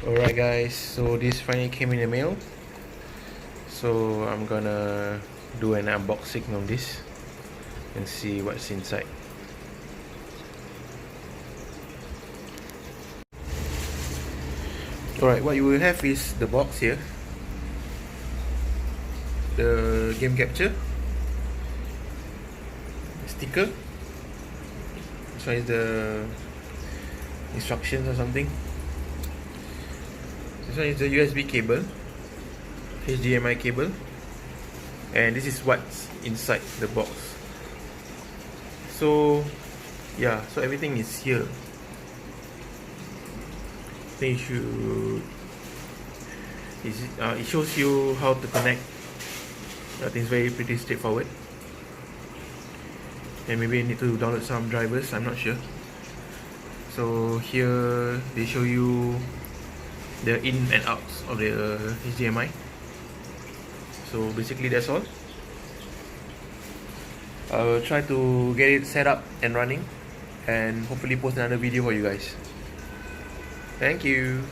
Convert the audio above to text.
Alright guys, so this finally came in the mail. So I'm gonna do an unboxing of this and see what's inside. Alright, what you will have is the box here, the game capture, the sticker. This one is the instructions or something. This one is the USB cable, HDMI cable, and this is what's inside the box. So yeah, so everything is here. I think it shows you how to connect. I think it's pretty straightforward. And maybe you need to download some drivers, I'm not sure. So here they show you the in and outs of the HDMI. So basically that's all. I will try to get it set up and running and hopefully post another video for you guys. Thank you.